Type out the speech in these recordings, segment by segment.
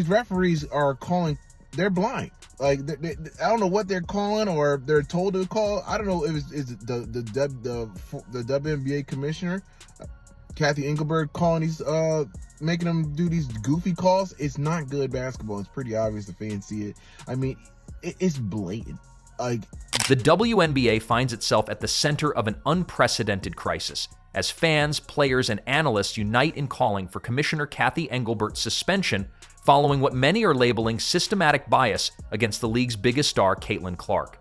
These referees are calling, they're blind. Like, I don't know what they're calling or they're told to call. I don't know if it's the WNBA commissioner, Kathy Engelbert, calling these, making them do these goofy calls. It's not good basketball. It's pretty obvious. The fans see it. I mean, it's blatant. Like, the WNBA finds itself at the center of an unprecedented crisis, as fans, players, and analysts unite in calling for Commissioner Kathy Engelbert's suspension following what many are labeling systematic bias against the league's biggest star, Caitlyn Clark.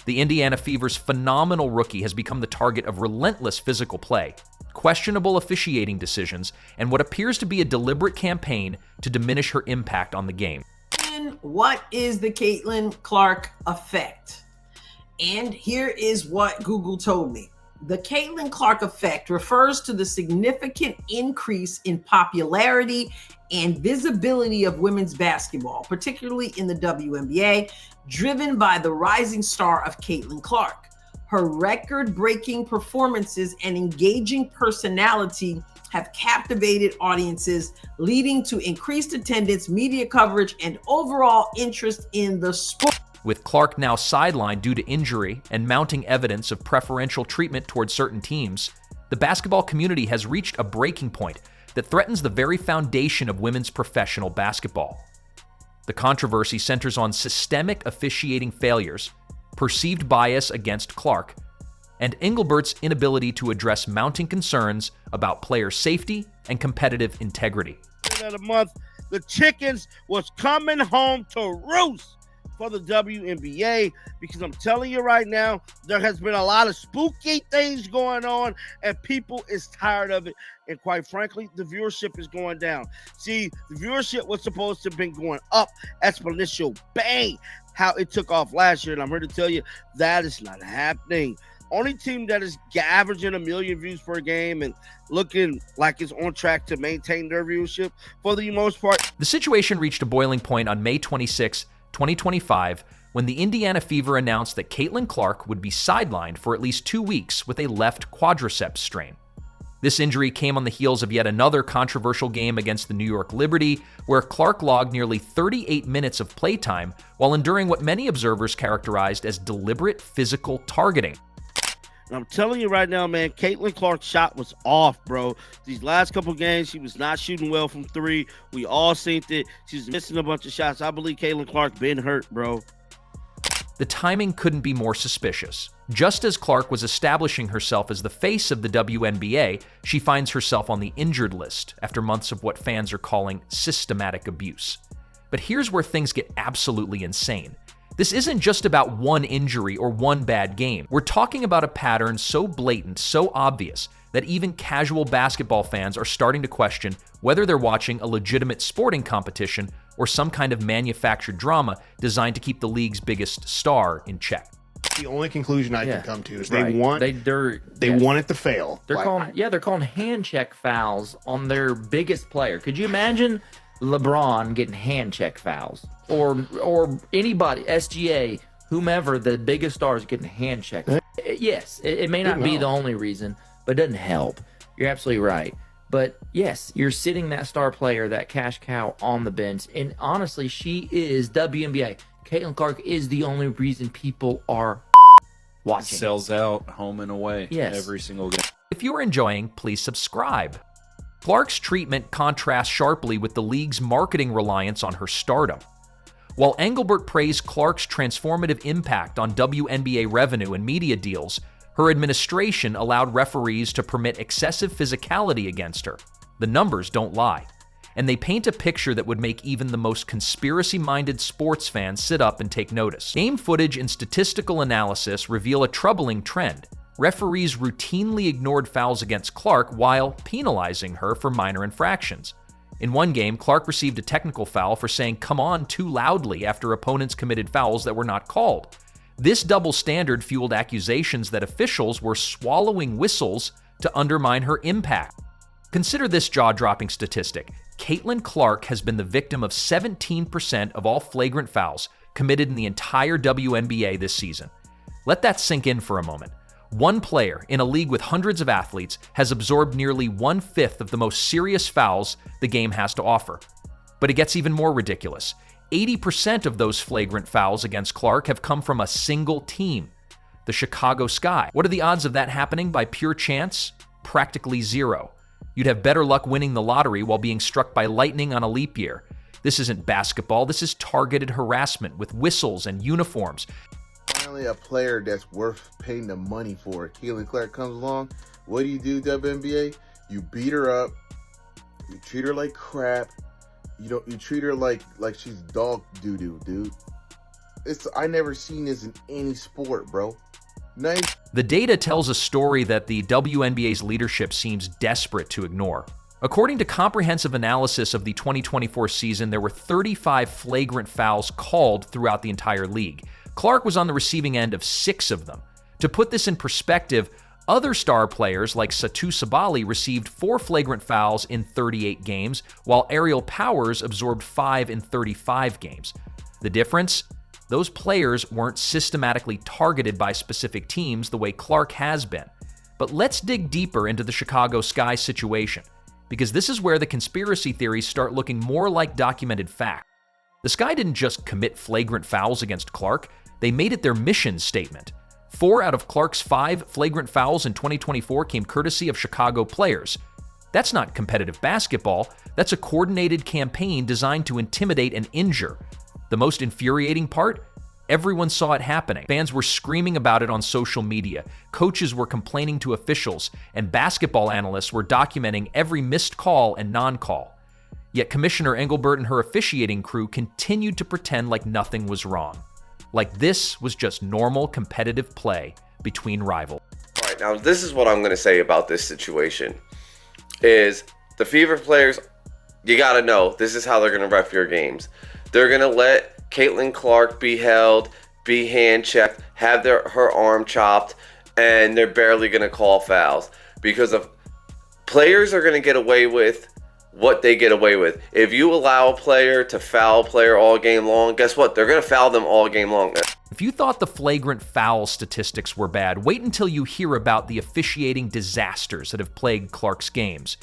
The Indiana Fever's phenomenal rookie has become the target of relentless physical play, questionable officiating decisions, and what appears to be a deliberate campaign to diminish her impact on the game. What is the Caitlyn Clark effect? And here is what Google told me. The Caitlyn Clark effect refers to the significant increase in popularity and visibility of women's basketball, particularly in the WNBA, driven by the rising star of Caitlyn Clark. Her record-breaking performances and engaging personality have captivated audiences, leading to increased attendance, media coverage, and overall interest in the sport. With Clark now sidelined due to injury and mounting evidence of preferential treatment towards certain teams, the basketball community has reached a breaking point that threatens the very foundation of women's professional basketball. The controversy centers on systemic officiating failures, perceived bias against Clark, and Engelbert's inability to address mounting concerns about player safety and competitive integrity. Of the month, the chickens was coming home to roost for the WNBA, because I'm telling you right now, there has been a lot of spooky things going on and people is tired of it. And quite frankly, the viewership is going down. See, the viewership was supposed to have been going up exponential, bang, how it took off last year. And I'm here to tell you that is not happening. Only team that is averaging 1 million views per game and looking like it's on track to maintain their viewership for the most part. The situation reached a boiling point on May 26, 2025, when the Indiana Fever announced that Caitlyn Clark would be sidelined for at least 2 weeks with a left quadriceps strain. This injury came on the heels of yet another controversial game against the New York Liberty, where Clark logged nearly 38 minutes of playtime while enduring what many observers characterized as deliberate physical targeting. And I'm telling you right now, man, Caitlyn Clark's shot was off, bro. These last couple games, she was not shooting well from three. We all seen it. She's missing a bunch of shots. I believe Caitlyn Clark been hurt, bro. The timing couldn't be more suspicious. Just as Clark was establishing herself as the face of the WNBA, she finds herself on the injured list after months of what fans are calling systematic abuse. But here's where things get absolutely insane. This isn't just about one injury or one bad game. We're talking about a pattern so blatant, so obvious, that even casual basketball fans are starting to question whether they're watching a legitimate sporting competition or some kind of manufactured drama designed to keep the league's biggest star in check. The only conclusion I can come to is they Right. want They want it to fail. They're calling hand check fouls on their biggest player. Could you imagine LeBron getting hand check fouls, or anybody, SGA, whomever, the biggest stars getting hand check? Yes, it may not be the only reason, but it doesn't help. You're absolutely right. But yes, you're sitting that star player, that cash cow, on the bench, and honestly, she is WNBA. Caitlyn Clark is the only reason people are watching. Sells out home and away every single game. If you're enjoying, please subscribe. Clark's treatment contrasts sharply with the league's marketing reliance on her stardom. While Angelbert praised Clark's transformative impact on WNBA revenue and media deals, her administration allowed referees to permit excessive physicality against her. The numbers don't lie, and they paint a picture that would make even the most conspiracy-minded sports fans sit up and take notice. Game footage and statistical analysis reveal a troubling trend. Referees routinely ignored fouls against Clark while penalizing her for minor infractions. In one game, Clark received a technical foul for saying "come on" too loudly after opponents committed fouls that were not called. This double standard fueled accusations that officials were swallowing whistles to undermine her impact. Consider this jaw-dropping statistic. Caitlyn Clark has been the victim of 17% of all flagrant fouls committed in the entire WNBA this season. Let that sink in for a moment. One player in a league with hundreds of athletes has absorbed nearly 1/5 of the most serious fouls the game has to offer. But it gets even more ridiculous. 80% of those flagrant fouls against Clark have come from a single team, the Chicago Sky. What are the odds of that happening by pure chance? Practically zero. You'd have better luck winning the lottery while being struck by lightning on a leap year. This isn't basketball, this is targeted harassment with whistles and uniforms. Finally, a player that's worth paying the money for. Caitlyn Clark comes along. What do, WNBA? You beat her up. You treat her like crap. You treat her like she's dog doo-doo, dude. I never seen this in any sport, bro. Nice. The data tells a story that the WNBA's leadership seems desperate to ignore. According to comprehensive analysis of the 2024 season, there were 35 flagrant fouls called throughout the entire league. Clark was on the receiving end of 6 of them. To put this in perspective, other star players like Satu Sabali received 4 flagrant fouls in 38 games, while Ariel Powers absorbed 5 in 35 games. The difference? Those players weren't systematically targeted by specific teams the way Clark has been. But let's dig deeper into the Chicago Sky situation, because this is where the conspiracy theories start looking more like documented fact. The Sky didn't just commit flagrant fouls against Clark, they made it their mission statement. 4 out of Clark's 5 flagrant fouls in 2024 came courtesy of Chicago players. That's not competitive basketball, that's a coordinated campaign designed to intimidate and injure. The most infuriating part? Everyone saw it happening. Fans were screaming about it on social media, coaches were complaining to officials, and basketball analysts were documenting every missed call and non-call. Yet Commissioner Angelbert and her officiating crew continued to pretend like nothing was wrong. Like this was just normal competitive play between rivals. All right, now this is what I'm going to say about this situation. Is the Fever players, you got to know, this is how they're going to ref your games. They're going to let Caitlyn Clark be held, be hand-checked, have her arm chopped, and they're barely going to call fouls. Because of players are going to get away with what they get away with. If you allow a player to foul a player all game long, guess what? They're going to foul them all game long. If you thought the flagrant foul statistics were bad, wait until you hear about the officiating disasters that have plagued Clark's games.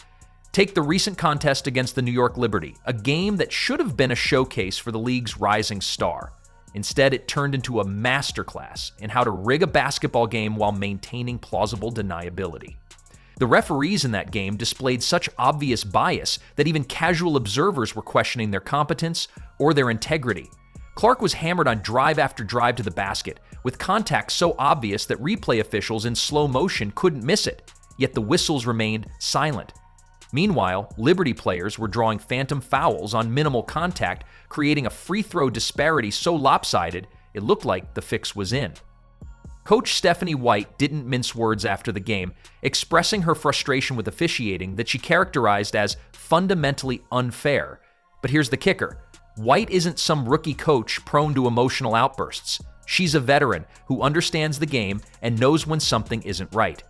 Take the recent contest against the New York Liberty, a game that should have been a showcase for the league's rising star. Instead, it turned into a masterclass in how to rig a basketball game while maintaining plausible deniability. The referees in that game displayed such obvious bias that even casual observers were questioning their competence or their integrity. Clark was hammered on drive after drive to the basket, with contact so obvious that replay officials in slow motion couldn't miss it, yet the whistles remained silent. Meanwhile, Liberty players were drawing phantom fouls on minimal contact, creating a free throw disparity so lopsided it looked like the fix was in. Coach Stephanie White didn't mince words after the game, expressing her frustration with officiating that she characterized as fundamentally unfair. But here's the kicker. White isn't some rookie coach prone to emotional outbursts. She's a veteran who understands the game and knows when something isn't right.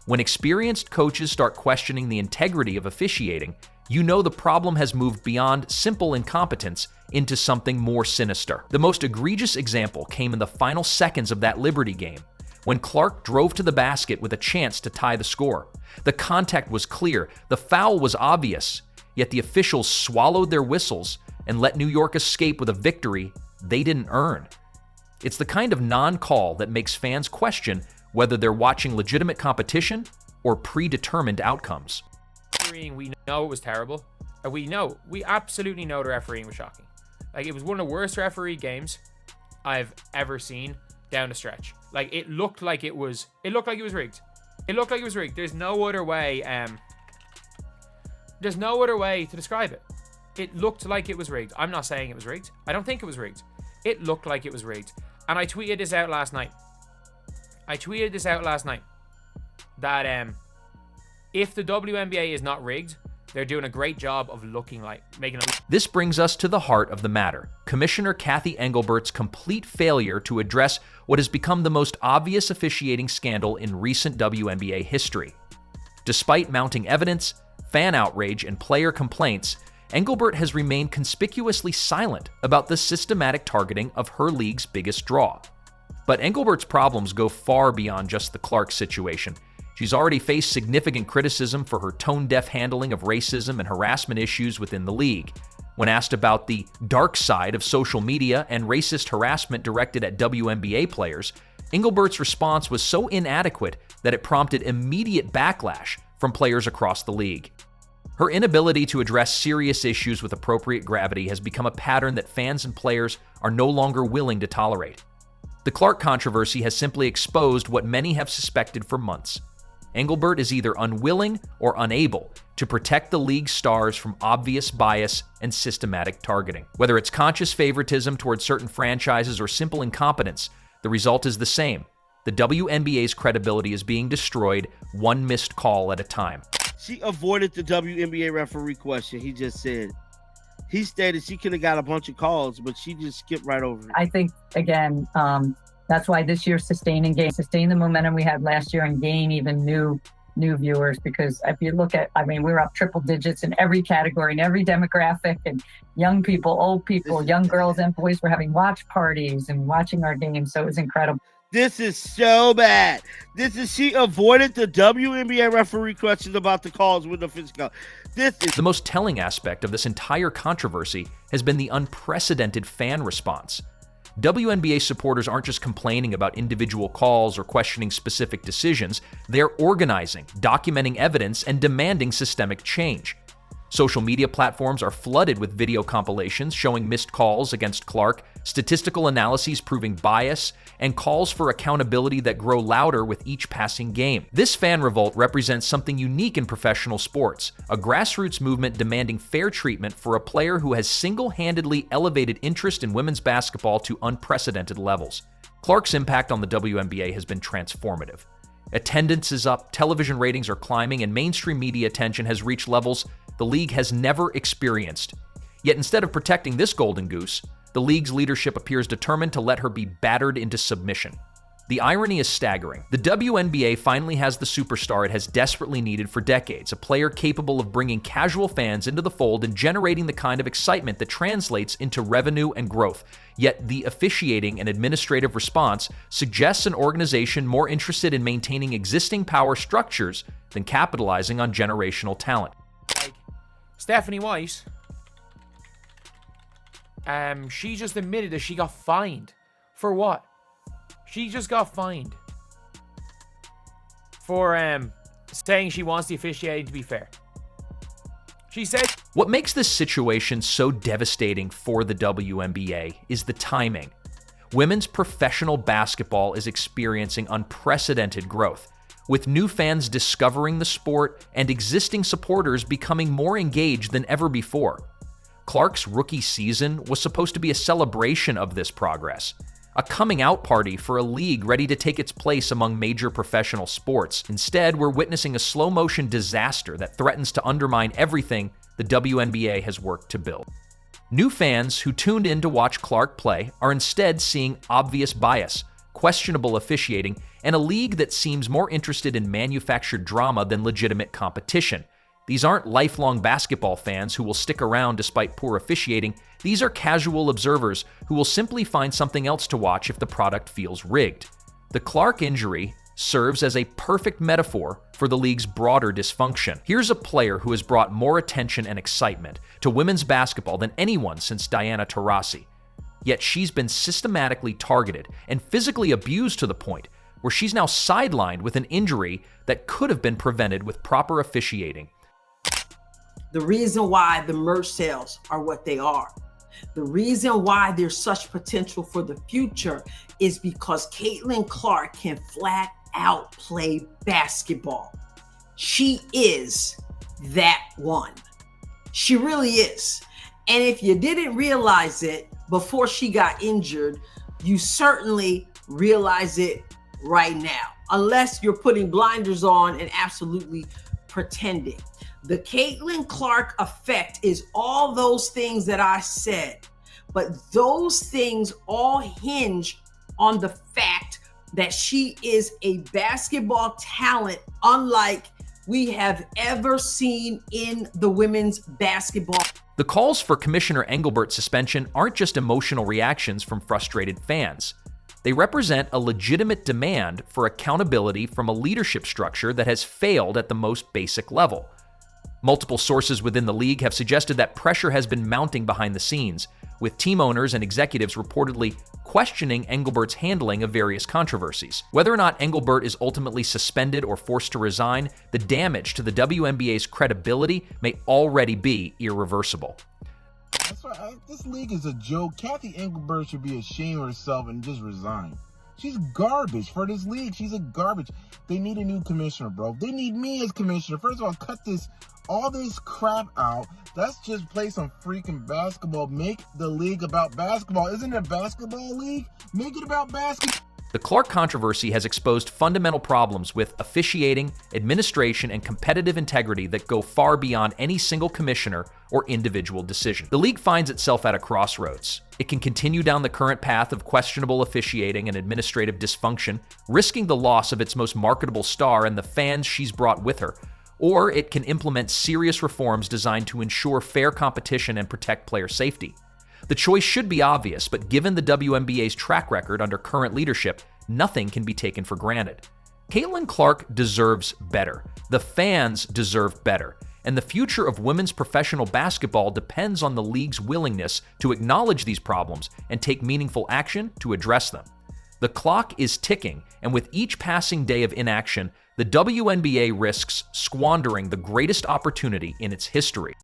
When experienced coaches start questioning the integrity of officiating, you know the problem has moved beyond simple incompetence into something more sinister. The most egregious example came in the final seconds of that Liberty game, when Clark drove to the basket with a chance to tie the score. The contact was clear, the foul was obvious, yet the officials swallowed their whistles and let New York escape with a victory they didn't earn. It's the kind of non-call that makes fans question whether they're watching legitimate competition or predetermined outcomes. Refereeing, we know it was terrible. We absolutely know the refereeing was shocking. Like, it was one of the worst referee games I've ever seen down the stretch. Like, it looked like it was rigged. It looked like it was rigged. There's no other way to describe it. It looked like it was rigged. I'm not saying it was rigged. I don't think it was rigged. It looked like it was rigged. And I tweeted this out last night. That if the WNBA is not rigged, they're doing a great job of making it. This brings us to the heart of the matter. Commissioner Cathy Engelbert's complete failure to address what has become the most obvious officiating scandal in recent WNBA history. Despite mounting evidence, fan outrage, and player complaints, Angelbert has remained conspicuously silent about the systematic targeting of her league's biggest draw. But Engelbert's problems go far beyond just the Clark situation. She's already faced significant criticism for her tone-deaf handling of racism and harassment issues within the league. When asked about the dark side of social media and racist harassment directed at WNBA players, Angelbert's response was so inadequate that it prompted immediate backlash from players across the league. Her inability to address serious issues with appropriate gravity has become a pattern that fans and players are no longer willing to tolerate. The Clark controversy has simply exposed what many have suspected for months. Angelbert is either unwilling or unable to protect the league's stars from obvious bias and systematic targeting. Whether it's conscious favoritism towards certain franchises or simple incompetence, the result is the same. The WNBA's credibility is being destroyed one missed call at a time. She avoided the WNBA referee question. He just said, he stated she could have got a bunch of calls, but she just skipped right over it. I think, again, that's why this year sustain the momentum we had last year and gain even new viewers. Because if you look at, we were up triple digits in every category, in every demographic, and young people, old people, young girls and boys were having watch parties and watching our games. So it was incredible. This is so bad. She avoided the WNBA referee questions about the calls with the physical. The most telling aspect of this entire controversy has been the unprecedented fan response. WNBA supporters aren't just complaining about individual calls or questioning specific decisions, they're organizing, documenting evidence, and demanding systemic change. Social media platforms are flooded with video compilations showing missed calls against Clark, statistical analyses proving bias, and calls for accountability that grow louder with each passing game. This fan revolt represents something unique in professional sports, a grassroots movement demanding fair treatment for a player who has single-handedly elevated interest in women's basketball to unprecedented levels. Clark's impact on the WNBA has been transformative. Attendance is up, television ratings are climbing, and mainstream media attention has reached levels the league has never experienced. Yet instead of protecting this golden goose, the league's leadership appears determined to let her be battered into submission. The irony is staggering. The WNBA finally has the superstar it has desperately needed for decades, a player capable of bringing casual fans into the fold and generating the kind of excitement that translates into revenue and growth. Yet the officiating and administrative response suggests an organization more interested in maintaining existing power structures than capitalizing on generational talent. Like Stephanie White, she just admitted that she got fined. For what? She just got fined for saying she wants the officiating to be fair. She said... What makes this situation so devastating for the WNBA is the timing. Women's professional basketball is experiencing unprecedented growth, with new fans discovering the sport and existing supporters becoming more engaged than ever before. Clark's rookie season was supposed to be a celebration of this progress, a coming-out party for a league ready to take its place among major professional sports. Instead, we're witnessing a slow-motion disaster that threatens to undermine everything the WNBA has worked to build. New fans who tuned in to watch Clark play are instead seeing obvious bias, questionable officiating, and a league that seems more interested in manufactured drama than legitimate competition. These aren't lifelong basketball fans who will stick around despite poor officiating. These are casual observers who will simply find something else to watch if the product feels rigged. The Clark injury serves as a perfect metaphor for the league's broader dysfunction. Here's a player who has brought more attention and excitement to women's basketball than anyone since Diana Taurasi. Yet she's been systematically targeted and physically abused to the point where she's now sidelined with an injury that could have been prevented with proper officiating. The reason why the merch sales are what they are, the reason why there's such potential for the future is because Caitlyn Clark can flat out play basketball. She is that one. She really is. And if you didn't realize it before she got injured, you certainly realize it right now, unless you're putting blinders on and absolutely pretending. The Caitlyn Clark effect is all those things that I said, but those things all hinge on the fact that she is a basketball talent unlike we have ever seen in the women's basketball. The calls for Commissioner Angelbert's suspension aren't just emotional reactions from frustrated fans. They represent a legitimate demand for accountability from a leadership structure that has failed at the most basic level. Multiple sources within the league have suggested that pressure has been mounting behind the scenes, with team owners and executives reportedly questioning Angelbert's handling of various controversies. Whether or not Angelbert is ultimately suspended or forced to resign, the damage to the WNBA's credibility may already be irreversible. That's why this league is a joke. Kathy Angelbert should be ashamed of herself and just resign. She's garbage for this league. She's a garbage. They need a new commissioner, bro. They need me as commissioner. First of all, cut all this crap out. Let's just play some freaking basketball. Make the league about basketball. Isn't it a basketball league? Make it about basketball. The Clark controversy has exposed fundamental problems with officiating, administration, and competitive integrity that go far beyond any single commissioner or individual decision. The league finds itself at a crossroads. It can continue down the current path of questionable officiating and administrative dysfunction, risking the loss of its most marketable star and the fans she's brought with her, or it can implement serious reforms designed to ensure fair competition and protect player safety. The choice should be obvious, but given the WNBA's track record under current leadership, nothing can be taken for granted. Caitlyn Clark deserves better. The fans deserve better. And the future of women's professional basketball depends on the league's willingness to acknowledge these problems and take meaningful action to address them. The clock is ticking, and with each passing day of inaction, the WNBA risks squandering the greatest opportunity in its history.